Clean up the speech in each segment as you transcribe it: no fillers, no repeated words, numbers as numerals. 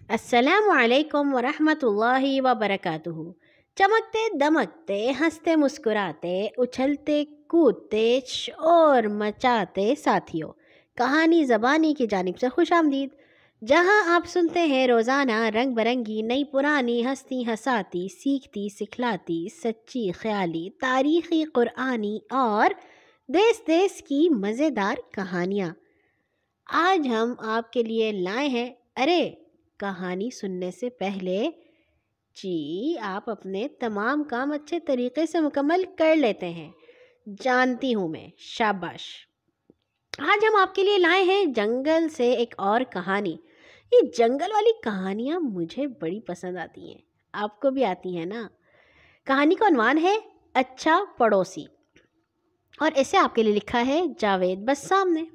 السلام علیکم ورحمۃ اللہ وبرکاتہ۔ چمکتے دمکتے ہنستے مسکراتے اچھلتے کودتے شور مچاتے ساتھیوں، کہانی زبانی کی جانب سے خوش آمدید، جہاں آپ سنتے ہیں روزانہ رنگ برنگی نئی پرانی ہستی ہساتی سیکھتی سکھلاتی سچی خیالی تاریخی قرآنی اور دیس دیس کی مزیدار کہانیاں۔ آج ہم آپ کے لیے لائے ہیں، کہانی سننے سے پہلے آپ اپنے تمام کام اچھے طریقے سے مکمل کر لیتے ہیں، جانتی ہوں میں، شاباش۔ آج ہم آپ کے لیے لائے ہیں جنگل سے ایک اور کہانی۔ یہ جنگل والی کہانیاں مجھے بڑی پسند آتی ہیں، آپ کو بھی آتی ہیں نا؟ کہانی کا عنوان ہے اچھا پڑوسی، اور اسے آپ کے لیے لکھا ہے جاوید بسام نے۔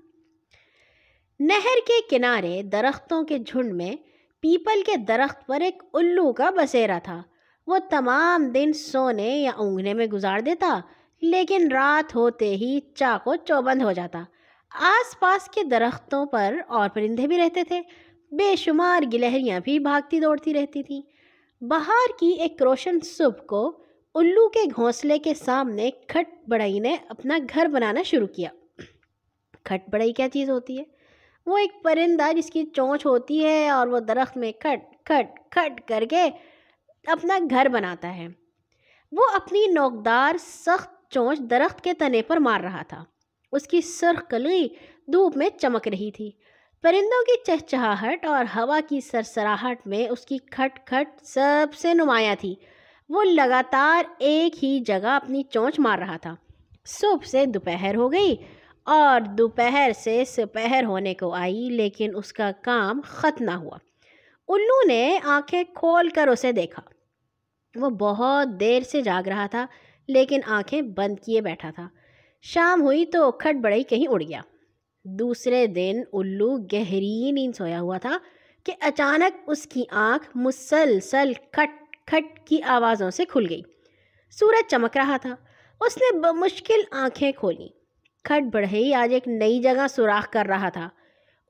نہر کے کنارے درختوں کے جھنڈ میں پیپل کے درخت پر ایک الو کا بسیرا تھا۔ وہ تمام دن سونے یا اونگنے میں گزار دیتا، لیکن رات ہوتے ہی چاقو چوبند ہو جاتا۔ آس پاس کے درختوں پر اور پرندے بھی رہتے تھے، بے شمار گلہریاں بھی بھاگتی دوڑتی رہتی تھیں۔ بہار کی ایک روشن صبح کو الو کے گھونسلے کے سامنے کھٹ بڑئی نے اپنا گھر بنانا شروع کیا۔ کھٹ بڑئی کیا چیز ہوتی ہے؟ وہ ایک پرندہ جس کی چونچ ہوتی ہے اور وہ درخت میں کھٹ کھٹ کھٹ کر کے اپنا گھر بناتا ہے۔ وہ اپنی نوکدار سخت چونچ درخت کے تنے پر مار رہا تھا۔ اس کی سرخ کلگی دھوپ میں چمک رہی تھی۔ پرندوں کی چہچہاہٹ اور ہوا کی سرسراہٹ میں اس کی کھٹ کھٹ سب سے نمایاں تھی۔ وہ لگاتار ایک ہی جگہ اپنی چونچ مار رہا تھا۔ صبح سے دوپہر ہو گئی اور دوپہر سے سپہر ہونے کو آئی، لیکن اس کا کام ختم نہ ہوا۔ الو نے آنکھیں کھول کر اسے دیکھا۔ وہ بہت دیر سے جاگ رہا تھا، لیکن آنکھیں بند کیے بیٹھا تھا۔ شام ہوئی تو کھٹ بڑئی کہیں اڑ گیا۔ دوسرے دن الو گہری نیند سویا ہوا تھا کہ اچانک اس کی آنکھ مسلسل کھٹ کھٹ کی آوازوں سے کھل گئی۔ سورج چمک رہا تھا۔ اس نے بمشکل آنکھیں کھولیں۔ کھٹ بڑئی آج ایک نئی جگہ سوراخ کر رہا تھا۔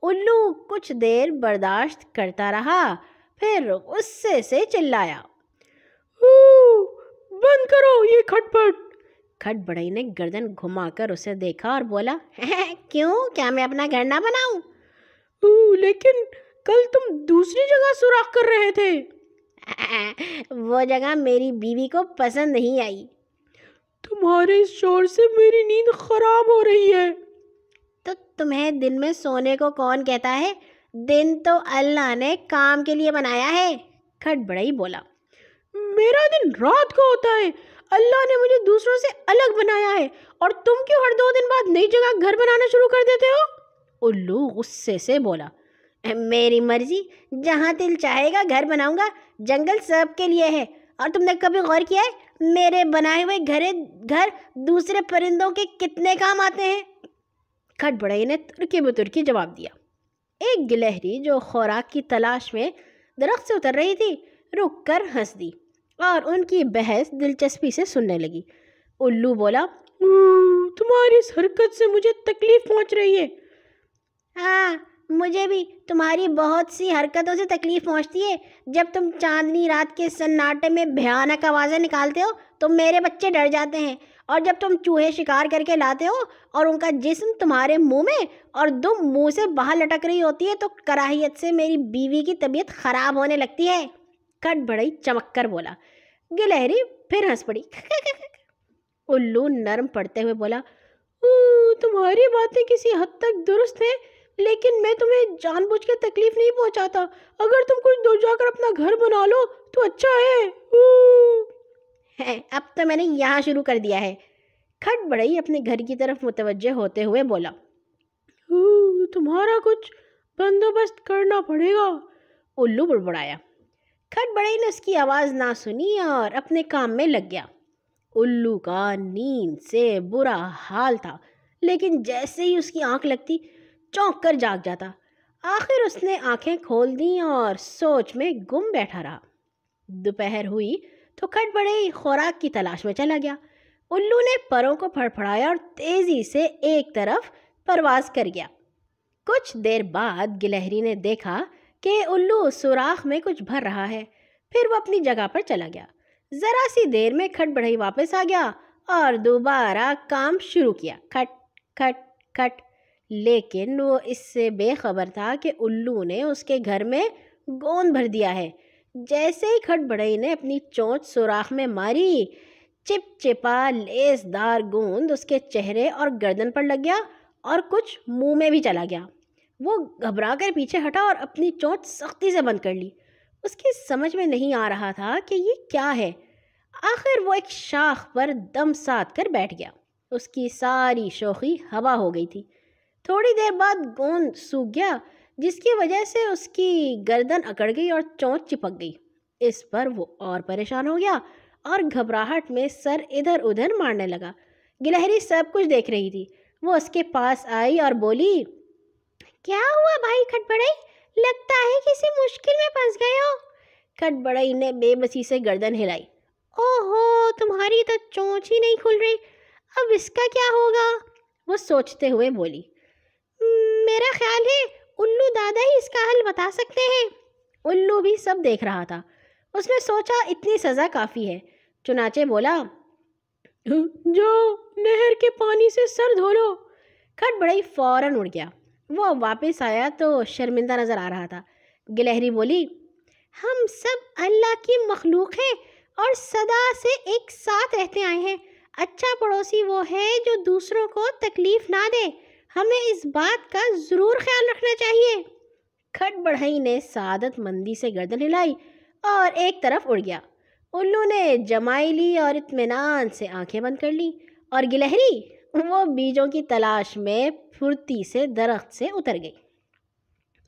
الو کچھ دیر برداشت کرتا رہا، پھر غصے سے چلایا، بند کرو یہ کھٹ پٹ۔ کھٹ بڑئی نے گردن گھما کر اسے دیکھا اور بولا، کیوں؟ کیا میں اپنا گھر نہ بناؤں؟ لیکن کل تم دوسری جگہ سوراخ کر رہے تھے۔ وہ جگہ میری بیوی کو پسند نہیں آئی۔ تمہارے اس شور سے میری نیند خراب ہو رہی ہے۔ تو تمہیں دن میں سونے کو کون کہتا ہے؟ دن تو اللہ نے کام کے لیے بنایا ہے، کھٹ بڑئی بولا۔ میرا دن رات کو ہوتا ہے۔ اللہ نے مجھے دوسروں سے الگ بنایا ہے، اور تم کیوں ہر 2 دن بعد نئی جگہ گھر بنانا شروع کر دیتے ہو؟ الو غصے سے بولا، میری مرضی، جہاں دل چاہے گا گھر بناؤں گا۔ جنگل سب کے لیے ہے، اور تم نے کبھی غور کیا ہے میرے بنائے ہوئے گھر دوسرے پرندوں کے کتنے کام آتے ہیں؟ کھٹ بڑئی نے ترکی بترکی جواب دیا۔ ایک گلہری جو خوراک کی تلاش میں درخت سے اتر رہی تھی، رک کر ہنس دی اور ان کی بحث دلچسپی سے سننے لگی۔ الو بولا، تمہاری اس حرکت سے مجھے تکلیف پہنچ رہی ہے۔ ہاں، مجھے بھی تمہاری بہت سی حرکتوں سے تکلیف پہنچتی ہے۔ جب تم چاندنی رات کے سناٹے میں بھیانک آوازیں نکالتے ہو تو میرے بچے ڈر جاتے ہیں، اور جب تم چوہے شکار کر کے لاتے ہو اور ان کا جسم تمہارے منہ میں اور دم منہ سے باہر لٹک رہی ہوتی ہے تو کراہیت سے میری بیوی کی طبیعت خراب ہونے لگتی ہے، کھٹ بڑئی چمک کر بولا۔ گلہری پھر ہنس پڑی۔ الو نرم پڑتے ہوئے بولا، تمہاری باتیں کسی حد تک درست ہیں، لیکن میں تمہیں جان بوجھ کے تکلیف نہیں پہنچاتا۔ اگر تم کچھ دور جا کر اپنا گھر بنا لو تو اچھا ہے۔ اب تو میں نے یہاں شروع کر دیا ہے، کھٹ بڑئی اپنے گھر کی طرف متوجہ ہوتے ہوئے بولا۔ تمہارا کچھ بندوبست کرنا پڑے گا، الو بڑبڑایا۔ کھٹ بڑئی نے اس کی آواز نہ سنی اور اپنے کام میں لگ گیا۔ الو کا نیند سے برا حال تھا، لیکن جیسے ہی اس کی آنکھ لگتی چونک کر جاگ جاتا۔ آخر اس نے آنکھیں کھول دیں اور سوچ میں گم بیٹھا رہا۔ دوپہر ہوئی تو کھٹ بڑئی خوراک کی تلاش میں چلا گیا۔ الو نے پروں کو پھڑپھڑایا اور تیزی سے ایک طرف پرواز کر گیا۔ کچھ دیر بعد گلہری نے دیکھا کہ الو سوراخ میں کچھ بھر رہا ہے۔ پھر وہ اپنی جگہ پر چلا گیا۔ ذرا سی دیر میں کھٹ بڑھئی واپس آ گیا اور دوبارہ کام شروع کیا، کھٹ کھٹ کھٹ۔ لیکن وہ اس سے بے خبر تھا کہ الو نے اس کے گھر میں گوند بھر دیا ہے۔ جیسے ہی کھٹ بڑھئی نے اپنی چونچ سوراخ میں ماری، چپ چپا لیس دار گوند اس کے چہرے اور گردن پر لگ گیا اور کچھ منہ میں بھی چلا گیا۔ وہ گھبرا کر پیچھے ہٹا اور اپنی چونچ سختی سے بند کر لی۔ اس کی سمجھ میں نہیں آ رہا تھا کہ یہ کیا ہے۔ آخر وہ ایک شاخ پر دم ساتھ کر بیٹھ گیا۔ اس کی ساری شوخی ہوا ہو گئی تھی۔ تھوڑی دیر بعد گوند سوکھ گیا، جس کی وجہ سے اس کی گردن اکڑ گئی اور چونچ چپک گئی۔ اس پر وہ اور پریشان ہو گیا اور گھبراہٹ میں سر ادھر ادھر مارنے لگا۔ گلہری سب کچھ دیکھ رہی تھی۔ وہ اس کے پاس آئی اور بولی، کیا ہوا بھائی کھٹ بڑھئی؟ لگتا ہے کسی مشکل میں پھنس گئے ہو۔ کھٹ بڑھئی نے بے بسی سے گردن ہلائی۔ اوہو، تمہاری تو چونچ ہی نہیں کھل رہی، اب اس کا کیا ہوگا؟ وہ سوچتے ہوئے بولی۔ میرا خیال ہے الو دادا ہی اس کا حل بتا سکتے ہیں۔ الو بھی سب دیکھ رہا تھا۔ اس نے سوچا اتنی سزا کافی ہے، چنانچہ بولا، جاؤ نہر کے پانی سے سر دھو لو۔ کھٹ بڑھئی فوراً اڑ گیا۔ وہ واپس آیا تو شرمندہ نظر آ رہا تھا۔ گلہری بولی، ہم سب اللہ کی مخلوق ہیں اور صدا سے ایک ساتھ رہتے آئے ہیں۔ اچھا پڑوسی وہ ہے جو دوسروں کو تکلیف نہ دے، ہمیں اس بات کا ضرور خیال رکھنا چاہیے۔ کھٹ بڑھئی نے سعادت مندی سے گردن ہلائی اور ایک طرف اڑ گیا۔ الو نے جمائی لی اور اطمینان سے آنکھیں بند کر لی، اور گلہری وہ بیجوں کی تلاش میں پھرتی سے درخت سے اتر گئی۔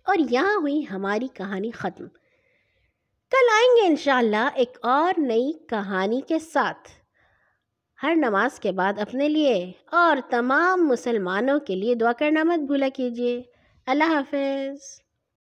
اور یہاں ہوئی ہماری کہانی ختم۔ کل آئیں گے انشاءاللہ ایک اور نئی کہانی کے ساتھ۔ ہر نماز کے بعد اپنے لیے اور تمام مسلمانوں کے لیے دعا کرنا مت بھولا کیجیے۔ اللہ حافظ۔